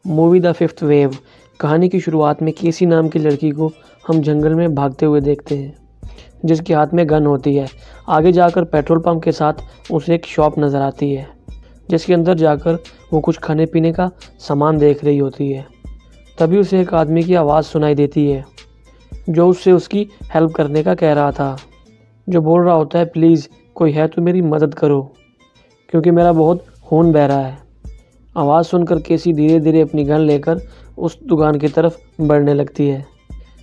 Movie the fifth wave. कहानी की शुरुआत में केसी नाम की लड़की को हम जंगल में भागते हुए देखते हैं, जिसके हाथ में गन होती है। आगे जाकर पेट्रोल पंप के साथ उसे एक शॉप नज़र आती है, जिसके अंदर जाकर वो कुछ खाने पीने का सामान देख रही होती है। तभी उसे एक आदमी की आवाज़ सुनाई देती है, जो उससे उसकी हेल्प करने का कह रहा था, जो बोल रहा होता है, प्लीज़ कोई है तो मेरी मदद करो, क्योंकि मेरा बहुत खून बह रहा है। आवाज़ सुनकर केसी धीरे धीरे अपनी गन लेकर उस दुकान की तरफ बढ़ने लगती है।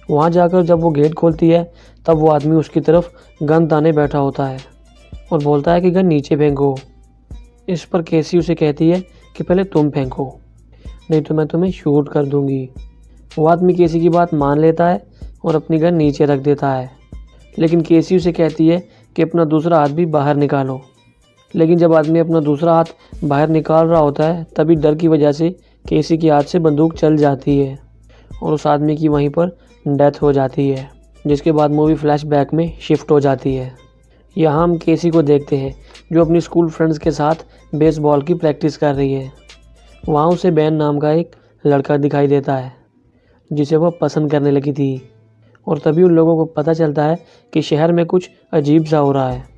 वहाँ जाकर जब वो गेट खोलती है, तब वो आदमी उसकी तरफ गन ताने बैठा होता है और बोलता है कि गन नीचे फेंको। इस पर केसी उसे कहती है कि पहले तुम फेंको, नहीं तो मैं तुम्हें शूट कर दूंगी। वो आदमी केसी की बात मान लेता है और अपनी गन नीचे रख देता है, लेकिन केसी उसे कहती है कि अपना दूसरा हाथ भी बाहर निकालो। लेकिन जब आदमी अपना दूसरा हाथ बाहर निकाल रहा होता है, तभी डर की वजह से केसी के हाथ से बंदूक चल जाती है और उस आदमी की वहीं पर डेथ हो जाती है। जिसके बाद मूवी फ्लैशबैक में शिफ्ट हो जाती है। यहाँ हम केसी को देखते हैं, जो अपनी स्कूल फ्रेंड्स के साथ बेसबॉल की प्रैक्टिस कर रही है। वहाँ उसे बैन नाम का एक लड़का दिखाई देता है, जिसे वह पसंद करने लगी थी, और तभी उन लोगों को पता चलता है कि शहर में कुछ अजीब सा हो रहा है।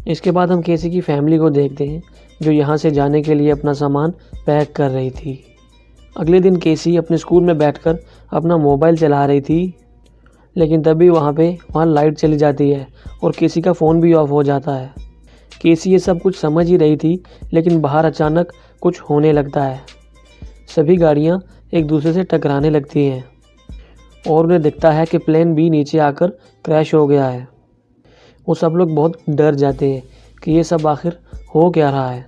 इसके बाद हम केसी की फैमिली को देखते हैं, जो यहाँ से जाने के लिए अपना सामान पैक कर रही थी। अगले दिन केसी अपने स्कूल में बैठकर अपना मोबाइल चला रही थी, लेकिन तभी वहाँ लाइट चली जाती है और केसी का फ़ोन भी ऑफ हो जाता है। केसी ये सब कुछ समझ ही रही थी, लेकिन बाहर अचानक कुछ होने लगता है। सभी गाड़ियाँ एक दूसरे से टकराने लगती हैं और उन्हें दिखता है कि प्लेन भी नीचे आकर क्रैश हो गया है। वो सब लोग बहुत डर जाते हैं कि ये सब आखिर हो क्या रहा है।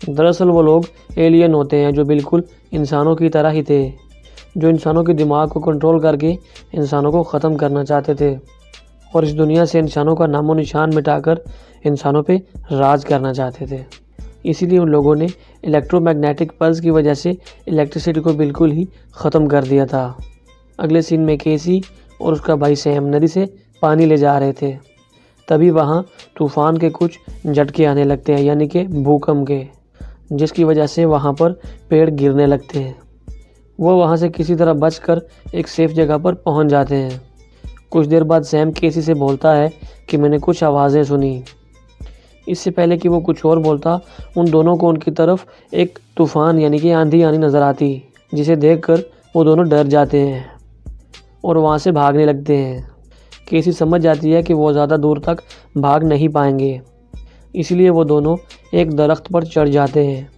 दरअसल वो लोग एलियन होते हैं, जो बिल्कुल इंसानों की तरह ही थे, जो इंसानों के दिमाग को कंट्रोल करके इंसानों को ख़त्म करना चाहते थे और इस दुनिया से इंसानों का नामो निशान मिटाकर इंसानों पे राज करना चाहते थे। इसीलिए उन लोगों ने इलेक्ट्रोमैग्नेटिक पल्स की वजह से इलेक्ट्रिसिटी को बिल्कुल ही ख़त्म कर दिया था। अगले सीन में केसी और उसका भाई सैम नदी से पानी ले जा रहे थे। तभी वहाँ तूफ़ान के कुछ झटके आने लगते हैं, यानी कि भूकंप के, जिसकी वजह से वहाँ पर पेड़ गिरने लगते हैं। वो वहाँ से किसी तरह बचकर एक सेफ जगह पर पहुँच जाते हैं। कुछ देर बाद सैम केसी से बोलता है कि मैंने कुछ आवाज़ें सुनी। इससे पहले कि वो कुछ और बोलता, उन दोनों को उनकी तरफ एक तूफ़ान यानी कि आंधी आनी नज़र आती, जिसे देखकर वो दोनों डर जाते हैं और वहाँ से भागने लगते हैं। केसी समझ जाती है कि वो ज़्यादा दूर तक भाग नहीं पाएंगे, इसलिए वो दोनों एक दरख्त पर चढ़ जाते हैं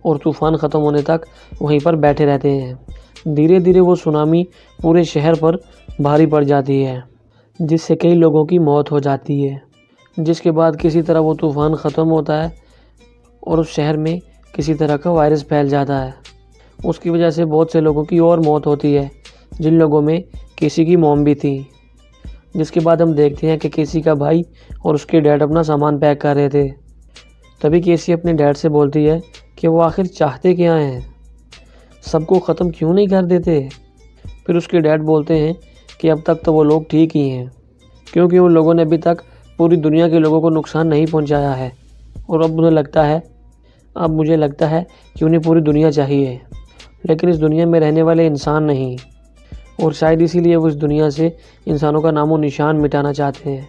और तूफ़ान ख़त्म होने तक वहीं पर बैठे रहते हैं। धीरे धीरे वो सुनामी पूरे शहर पर भारी पड़ जाती है, जिससे कई लोगों की मौत हो जाती है। जिसके बाद किसी तरह वो तूफ़ान ख़त्म होता है और उस शहर में किसी तरह का वायरस फैल जाता है। उसकी वजह से बहुत से लोगों की और मौत होती है, जिन लोगों में केसी की मॉम भी थी। जिसके बाद हम देखते हैं कि केसी का भाई और उसके डैड अपना सामान पैक कर रहे थे। तभी केसी अपने डैड से बोलती है कि वो आखिर चाहते क्या हैं, सबको ख़त्म क्यों नहीं कर देते। फिर उसके डैड बोलते हैं कि अब तक तो वो लोग ठीक ही हैं, क्योंकि उन लोगों ने अभी तक पूरी दुनिया के लोगों को नुकसान नहीं पहुंचाया है, और अब मुझे लगता है कि उन्हें पूरी दुनिया चाहिए, लेकिन इस दुनिया में रहने वाले इंसान नहीं, और शायद इसीलिए वो इस दुनिया से इंसानों का नामो निशान मिटाना चाहते हैं।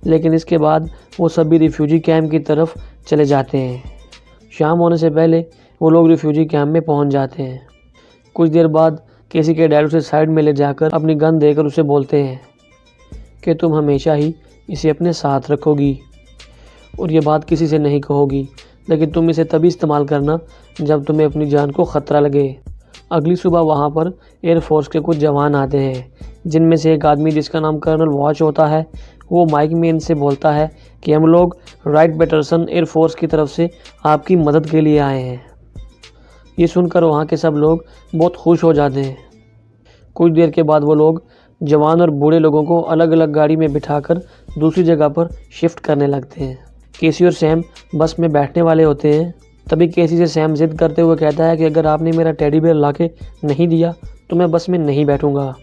लेकिन इसके बाद वो सभी रिफ्यूजी कैंप की तरफ चले जाते हैं। शाम होने से पहले वो लोग रिफ्यूजी कैंप में पहुंच जाते हैं। कुछ देर बाद केसी के डैड उसे साइड में ले जाकर अपनी गन देकर उसे बोलते हैं कि तुम हमेशा ही इसे अपने साथ रखोगी और ये बात किसी से नहीं कहोगी, लेकिन तुम इसे तभी इस्तेमाल करना जब तुम्हें अपनी जान को ख़तरा लगे। अगली सुबह वहाँ पर एयरफोर्स के कुछ जवान आते हैं, जिनमें से एक आदमी जिसका नाम कर्नल वॉच होता है, वो माइक में इनसे बोलता है कि हम लोग राइट पैटरसन एयरफोर्स की तरफ से आपकी मदद के लिए आए हैं। ये सुनकर वहाँ के सब लोग बहुत खुश हो जाते हैं। कुछ देर के बाद वो लोग जवान और बूढ़े लोगों को अलग अलग गाड़ी में बिठाकर दूसरी जगह पर शिफ्ट करने लगते हैं। केसी और सैम बस में बैठने वाले होते हैं। तभी केसी से सैम जिद करते हुए कहता है कि अगर आपने मेरा टेडी बेयर लाके नहीं दिया तो मैं बस में नहीं बैठूंगा।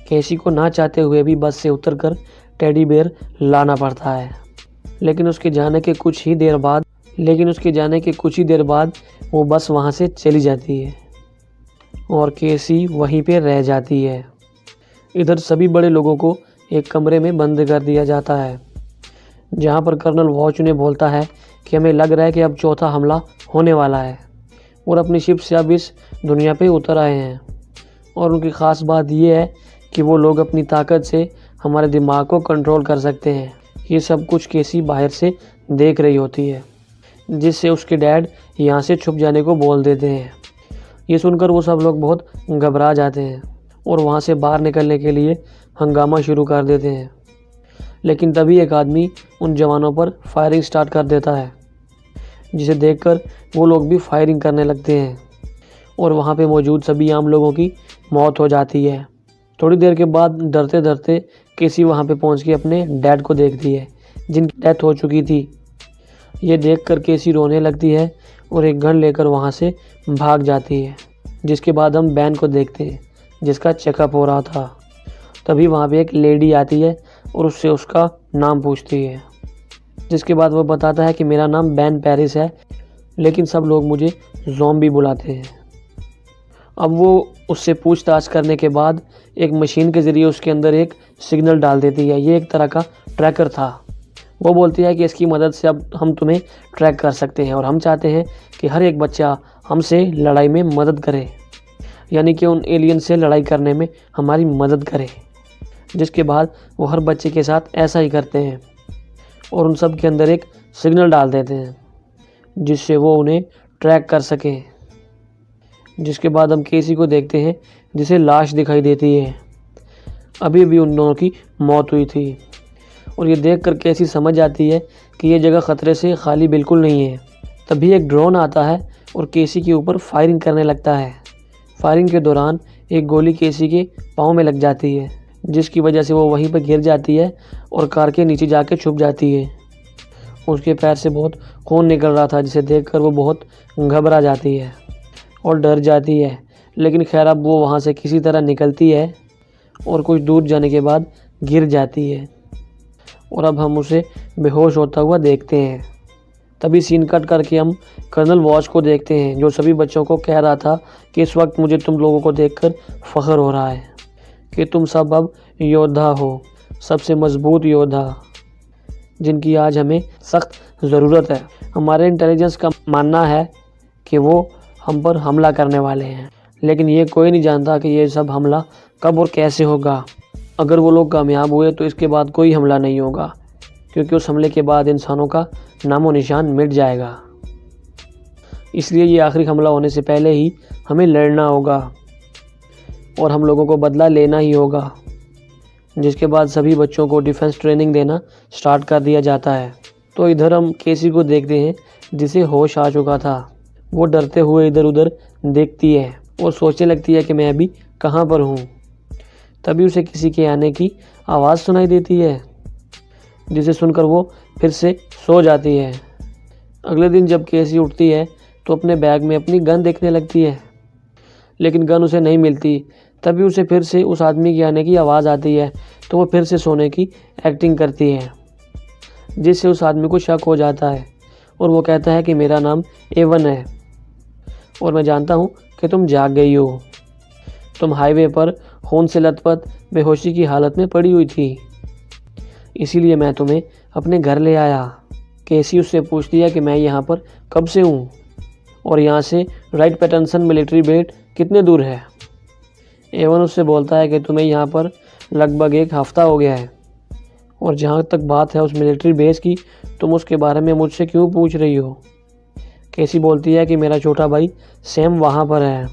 केसी को ना चाहते हुए भी बस से उतरकर टेडी बेयर लाना पड़ता है, लेकिन उसके जाने के कुछ ही देर बाद वो बस वहाँ से चली जाती है। और केसी वहीं पे रह जाती है। इधर सभी बड़े लोगों को एक कमरे में बंद कर दिया जाता है, जहाँ पर कर्नल वॉच उन्हें बोलता है कि हमें लग रहा है कि अब चौथा हमला होने वाला है और अपनी शिप से अब इस दुनिया पे उतर आए हैं। और उनकी ख़ास बात यह है कि वो लोग अपनी ताकत से हमारे दिमाग को कंट्रोल कर सकते हैं। ये सब कुछ केसी बाहर से देख रही होती है, जिससे उसके डैड यहाँ से छुप जाने को बोल देते हैं। ये सुनकर वो सब लोग बहुत घबरा जाते हैं और वहाँ से बाहर निकलने के लिए हंगामा शुरू कर देते हैं। लेकिन तभी एक आदमी उन जवानों पर फायरिंग स्टार्ट कर देता है, जिसे देखकर वो लोग भी फायरिंग करने लगते हैं और वहाँ पे मौजूद सभी आम लोगों की मौत हो जाती है। थोड़ी देर के बाद डरते डरते केसी वहाँ पे पहुँच के अपने डैड को देखती है, जिनकी डेथ हो चुकी थी। ये देखकर केसी रोने लगती है और एक गन लेकर वहाँ से भाग जाती है। जिसके बाद हम बैन को देखते हैं, जिसका चेकअप हो रहा था। तभी वहाँ पे एक लेडी आती है और उससे उसका नाम पूछती है, जिसके बाद वो बताता है कि मेरा नाम बैन पेरिस है, लेकिन सब लोग मुझे ज़ॉम्बी बुलाते हैं। अब वो उससे पूछताछ करने के बाद एक मशीन के ज़रिए उसके अंदर एक सिग्नल डाल देती है। ये एक तरह का ट्रैकर था। वो बोलती है कि इसकी मदद से अब हम तुम्हें ट्रैक कर सकते हैं और हम चाहते हैं कि हर एक बच्चा हमसे लड़ाई में मदद करे, यानी कि उन एलियन से लड़ाई करने में हमारी मदद करे। जिसके बाद वो हर बच्चे के साथ ऐसा ही करते हैं और उन सब के अंदर एक सिग्नल डाल देते हैं, जिससे वो उन्हें ट्रैक कर सकें। जिसके बाद हम केसी को देखते हैं, जिसे लाश दिखाई देती है। अभी अभी उन दोनों की मौत हुई थी और ये देखकर केसी समझ जाती है कि ये जगह ख़तरे से खाली बिल्कुल नहीं है। तभी एक ड्रोन आता है और केसी के ऊपर फायरिंग करने लगता है। फायरिंग के दौरान एक गोली केसी के पाँव में लग जाती है, जिसकी वजह से वो वहीं पर गिर जाती है और कार के नीचे जाके छुप जाती है। उसके पैर से बहुत खून निकल रहा था, जिसे देखकर वो बहुत घबरा जाती है और डर जाती है। लेकिन खैर अब वो वहाँ से किसी तरह निकलती है और कुछ दूर जाने के बाद गिर जाती है और अब हम उसे बेहोश होता हुआ देखते हैं। तभी सीन कट करके हम कर्नल वॉच को देखते हैं, जो सभी बच्चों को कह रहा था कि इस वक्त मुझे तुम लोगों को देखकर फ़ख्र हो रहा है कि तुम सब अब योद्धा हो, सबसे मजबूत योद्धा, जिनकी आज हमें सख्त ज़रूरत है। हमारे इंटेलिजेंस का मानना है कि वो हम पर हमला करने वाले हैं, लेकिन ये कोई नहीं जानता कि ये सब हमला कब और कैसे होगा। अगर वो लोग कामयाब हुए तो इसके बाद कोई हमला नहीं होगा, क्योंकि उस हमले के बाद इंसानों का नामो निशान मिट जाएगा। इसलिए ये आखिरी हमला होने से पहले ही हमें लड़ना होगा और हम लोगों को बदला लेना ही होगा। जिसके बाद सभी बच्चों को डिफेंस ट्रेनिंग देना स्टार्ट कर दिया जाता है। तो इधर हम केसी को देखते हैं, जिसे होश आ चुका था। वो डरते हुए इधर उधर देखती है और सोचने लगती है कि मैं अभी कहाँ पर हूँ। तभी उसे किसी के आने की आवाज़ सुनाई देती है, जिसे सुनकर वो फिर से सो जाती है। अगले दिन जब केसी उठती है तो अपने बैग में अपनी गन देखने लगती है, लेकिन गन उसे नहीं मिलती। तभी उसे फिर से उस आदमी के आने की आवाज़ आती है, तो वो फिर से सोने की एक्टिंग करती है, जिससे उस आदमी को शक हो जाता है और वो कहता है कि मेरा नाम एवन है और मैं जानता हूँ कि तुम जाग गई हो। तुम हाईवे पर खून से लथपथ बेहोशी की हालत में पड़ी हुई थी, इसीलिए मैं तुम्हें अपने घर ले आया। केसी उससे पूछती है कि मैं यहाँ पर कब से हूँ और यहाँ से राइट पैटर्सन मिलिट्री बेस कितने दूर है। एवन उससे बोलता है कि तुम्हें यहाँ पर लगभग एक हफ़्ता हो गया है और जहाँ तक बात है उस मिलिट्री बेस की, तुम उसके बारे में मुझसे क्यों पूछ रही हो। केसी बोलती है कि मेरा छोटा भाई सैम वहाँ पर है,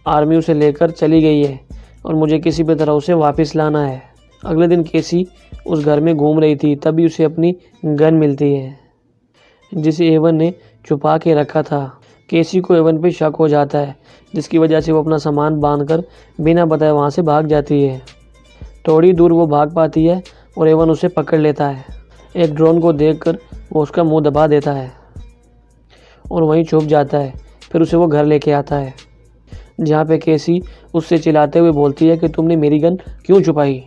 आर्मी उसे लेकर चली गई है और मुझे किसी भी तरह उसे वापस लाना है। अगले दिन केसी उस घर में घूम रही थी, तभी उसे अपनी गन मिलती है, जिसे एवन ने छुपा के रखा था। केसी को एवन पे शक हो जाता है, जिसकी वजह से वो अपना सामान बांधकर बिना बताए वहाँ से भाग जाती है। थोड़ी दूर वो भाग पाती है और एवन उसे पकड़ लेता है। एक ड्रोन को देखकर वो उसका मुंह दबा देता है और वहीं छुप जाता है। फिर उसे वो घर लेके आता है, जहाँ पे केसी उससे चिल्लाते हुए बोलती है कि तुमने मेरी गन क्यों छुपाई।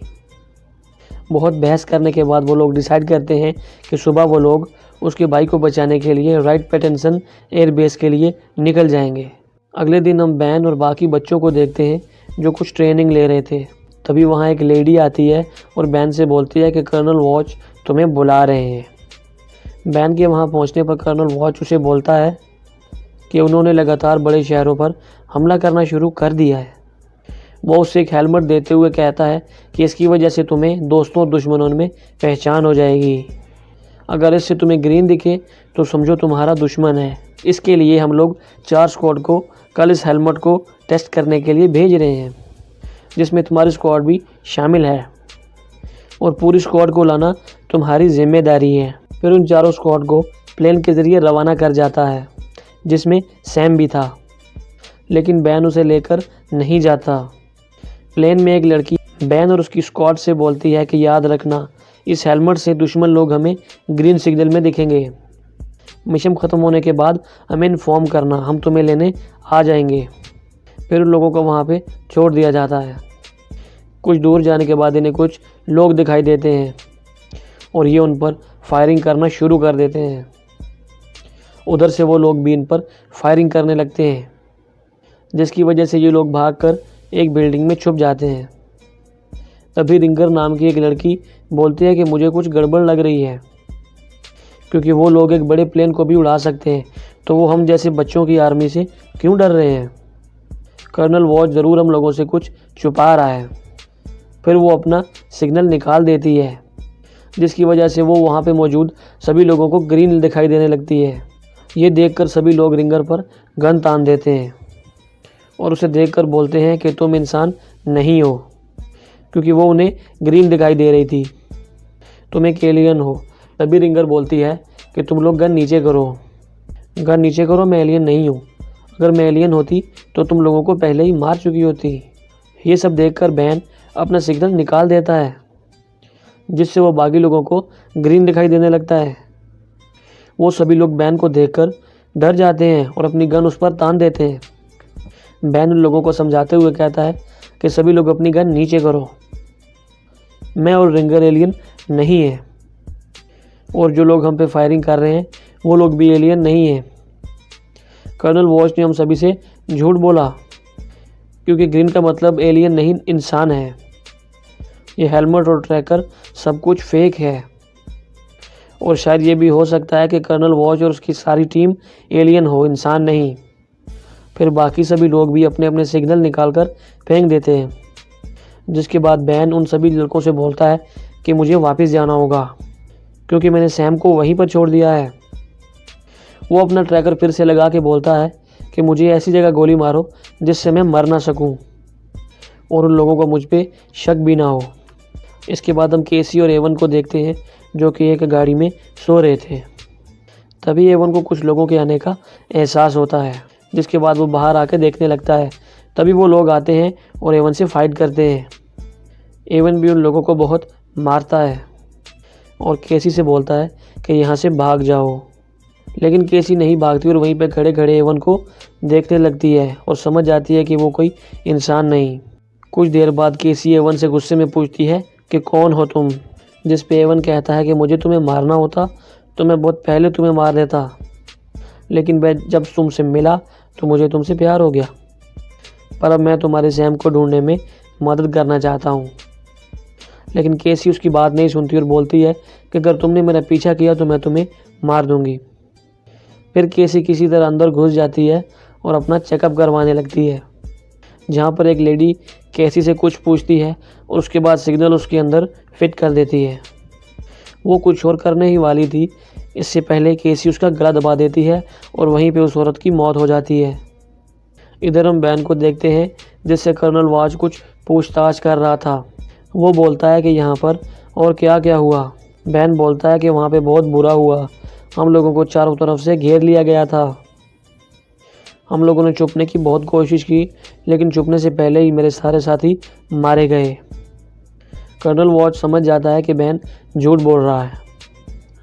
बहुत बहस करने के बाद वो लोग डिसाइड करते हैं कि सुबह वो लोग उसके भाई को बचाने के लिए राइट पैटर्सन एयर बेस के लिए निकल जाएंगे। अगले दिन हम बैन और बाकी बच्चों को देखते हैं जो कुछ ट्रेनिंग ले रहे थे। तभी वहाँ एक लेडी आती है और बैन से बोलती है कि कर्नल वॉच तुम्हें बुला रहे हैं। बैन के वहाँ पहुँचने पर कर्नल वॉच उसे बोलता है कि उन्होंने लगातार बड़े शहरों पर हमला करना शुरू कर दिया है। वो उसे एक हेलमेट देते हुए कहता है कि इसकी वजह से तुम्हें दोस्तों और दुश्मनों में पहचान हो जाएगी। अगर इससे तुम्हें ग्रीन दिखे तो समझो तुम्हारा दुश्मन है। इसके लिए हम लोग 4 स्क्वाड को कल इस हेलमेट को टेस्ट करने के लिए भेज रहे हैं, जिसमें तुम्हारी स्क्वाड भी शामिल है और पूरी स्क्वाड को लाना तुम्हारी जिम्मेदारी है। फिर उन चारों स्क्वाड को प्लेन के ज़रिए रवाना कर जाता है, जिसमें सैम भी था, लेकिन बैन उसे लेकर नहीं जाता। प्लेन में एक लड़की बैन और उसकी स्क्वाड से बोलती है कि याद रखना, इस हेलमेट से दुश्मन लोग हमें ग्रीन सिग्नल में दिखेंगे। मिशन ख़त्म होने के बाद हमें इन्फॉर्म करना, हम तुम्हें लेने आ जाएंगे। फिर उन लोगों को वहाँ पे छोड़ दिया जाता है। कुछ दूर जाने के बाद इन्हें कुछ लोग दिखाई देते हैं और ये उन पर फायरिंग करना शुरू कर देते हैं। उधर से वो लोग भी इन पर फायरिंग करने लगते हैं, जिसकी वजह से ये लोग भागकर एक बिल्डिंग में छुप जाते हैं। तभी रिंगर नाम की एक लड़की बोलती है कि मुझे कुछ गड़बड़ लग रही है, क्योंकि वो लोग एक बड़े प्लेन को भी उड़ा सकते हैं, तो वो हम जैसे बच्चों की आर्मी से क्यों डर रहे हैं। कर्नल वॉच ज़रूर हम लोगों से कुछ छुपा रहा है। फिर वो अपना सिग्नल निकाल देती है, जिसकी वजह से वो वहाँ पे मौजूद सभी लोगों को ग्रीन दिखाई देने लगती है। ये देखकर सभी लोग रिंगर पर गन तान देते हैं और उसे देखकर बोलते हैं कि तुम इंसान नहीं हो, क्योंकि वो उन्हें ग्रीन दिखाई दे रही थी, तुम एक एलियन हो। तभी रिंगर बोलती है कि तुम लोग गन नीचे करो, गन नीचे करो, मैं एलियन नहीं हूँ। अगर मैं एलियन होती तो तुम लोगों को पहले ही मार चुकी होती। ये सब देखकर बैन अपना सिग्नल निकाल देता है, जिससे वो बाकी लोगों को ग्रीन दिखाई देने लगता है। वो सभी लोग बैन को देखकर डर जाते हैं और अपनी गन उस पर तान देते हैं। बैन उन लोगों को समझाते हुए कहता है कि सभी लोग अपनी गन नीचे करो, मैं और रिंगर एलियन नहीं है, और जो लोग हम पे फायरिंग कर रहे हैं वो लोग भी एलियन नहीं हैं। कर्नल वॉच ने हम सभी से झूठ बोला, क्योंकि ग्रीन का मतलब एलियन नहीं इंसान है। ये हेलमेट और ट्रैकर सब कुछ फेक है, और शायद ये भी हो सकता है कि कर्नल वॉच और उसकी सारी टीम एलियन हो, इंसान नहीं। फिर बाकी सभी लोग भी अपने अपने सिग्नल निकालकर फेंक देते हैं, जिसके बाद बैन उन सभी लड़कों से बोलता है कि मुझे वापस जाना होगा, क्योंकि मैंने सैम को वहीं पर छोड़ दिया है। वो अपना ट्रैकर फिर से लगा के बोलता है कि मुझे ऐसी जगह गोली मारो जिससे मैं मर ना सकूं और उन लोगों को मुझ पे शक भी ना हो। इसके बाद हम केसी और एवन को देखते हैं, जो कि एक गाड़ी में सो रहे थे। तभी एवन को कुछ लोगों के आने का एहसास होता है, जिसके बाद वो बाहर आके देखने लगता है। तभी वो लोग आते हैं और एवन से फाइट करते हैं। एवन भी उन लोगों को बहुत मारता है और केसी से बोलता है कि यहाँ से भाग जाओ, लेकिन केसी नहीं भागती और वहीं पे खड़े खड़े एवन को देखने लगती है और समझ जाती है कि वो कोई इंसान नहीं। कुछ देर बाद केसी एवन से गुस्से में पूछती है कि कौन हो तुम, जिस पे एवन कहता है कि मुझे तुम्हें मारना होता तो मैं बहुत पहले तुम्हें मार देता, लेकिन मैं जब तुमसे मिला तो मुझे तुमसे प्यार हो गया, पर अब मैं तुम्हारे सैम को ढूंढने में मदद करना चाहता हूँ। लेकिन केसी उसकी बात नहीं सुनती और बोलती है कि अगर तुमने मेरा पीछा किया तो मैं तुम्हें मार दूंगी। फिर केसी किसी तरह अंदर घुस जाती है और अपना चेकअप करवाने लगती है, जहाँ पर एक लेडी केसी से कुछ पूछती है और उसके बाद सिग्नल उसके अंदर फिट कर देती है। वो कुछ और करने ही वाली थी, इससे पहले केसी उसका गला दबा देती है और वहीं पे उस औरत की मौत हो जाती है। इधर हम बैन को देखते हैं, जिससे कर्नल वॉच कुछ पूछताछ कर रहा था। वो बोलता है कि यहाँ पर और क्या क्या हुआ। बैन बोलता है कि वहाँ पे बहुत बुरा हुआ, हम लोगों को चारों तरफ से घेर लिया गया था। हम लोगों ने छुपने की बहुत कोशिश की, लेकिन छुपने से पहले ही मेरे सारे साथी मारे गए। कर्नल वॉच समझ जाता है कि बैन झूठ बोल रहा है,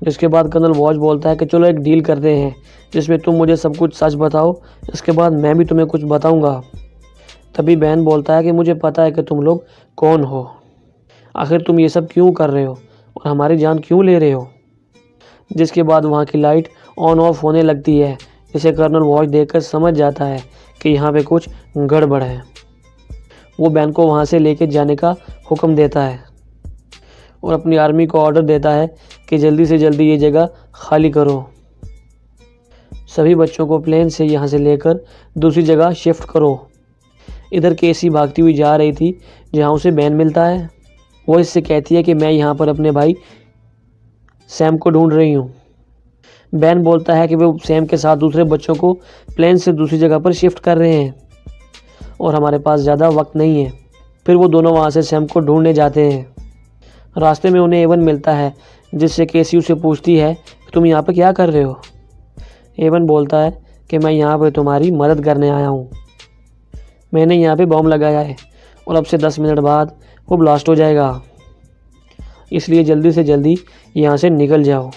जिसके बाद कर्नल वॉच बोलता है कि चलो एक डील करते हैं, जिसमें तुम मुझे सब कुछ सच बताओ, इसके बाद मैं भी तुम्हें कुछ बताऊंगा। तभी बैन बोलता है कि मुझे पता है कि तुम लोग कौन हो, आखिर तुम ये सब क्यों कर रहे हो और हमारी जान क्यों ले रहे हो। जिसके बाद वहाँ की लाइट ऑन ऑफ होने लगती है, जिसे कर्नल वॉच देखकर समझ जाता है कि यहाँ पे कुछ गड़बड़ है। वो बैन को वहाँ से लेके जाने का हुक्म देता है और अपनी आर्मी को ऑर्डर देता है कि जल्दी से जल्दी ये जगह खाली करो, सभी बच्चों को प्लेन से यहाँ से लेकर दूसरी जगह शिफ्ट करो। इधर केसी भागती हुई जा रही थी जहाँ उसे बैन मिलता है। वो इससे कहती है कि मैं यहाँ पर अपने भाई सैम को ढूंढ रही हूँ। बैन बोलता है कि वो सैम के साथ दूसरे बच्चों को प्लेन से दूसरी जगह पर शिफ्ट कर रहे हैं और हमारे पास ज़्यादा वक्त नहीं है। फिर वो दोनों वहाँ से सैम को ढूंढने जाते हैं। रास्ते में उन्हें एवन मिलता है, जिससे केसी उसे पूछती है कि तुम यहाँ पर क्या कर रहे हो। एवन बोलता है कि मैं यहाँ पर तुम्हारी मदद करने आया हूँ। मैंने यहाँ पे बॉम्ब लगाया है और अब से 10 मिनट बाद वो ब्लास्ट हो जाएगा, इसलिए जल्दी से जल्दी यहाँ से निकल जाओ।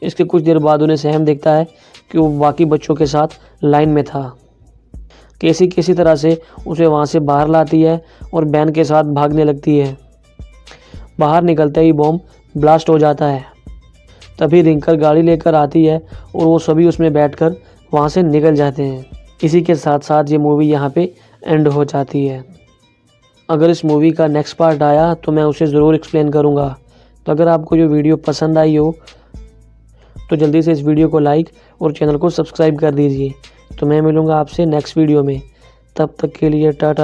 इसके कुछ देर बाद उन्हें सैम दिखता है कि वो बाकी बच्चों के साथ लाइन में था। केसी किसी तरह से उसे वहाँ से बाहर लाती है और बैन के साथ भागने लगती है। बाहर निकलते ही बॉम्ब ब्लास्ट हो जाता है। तभी रिंकर गाड़ी लेकर आती है और वो सभी उसमें बैठकर वहाँ से निकल जाते हैं। इसी के साथ साथ ये मूवी यहाँ पे एंड हो जाती है। अगर इस मूवी का नेक्स्ट पार्ट आया तो मैं उसे ज़रूर एक्सप्लेन करूँगा। तो अगर आपको जो वीडियो पसंद आई हो तो जल्दी से इस वीडियो को लाइक और चैनल को सब्सक्राइब कर दीजिए। तो मैं मिलूँगा आपसे नेक्स्ट वीडियो में। तब तक के लिए टाटा।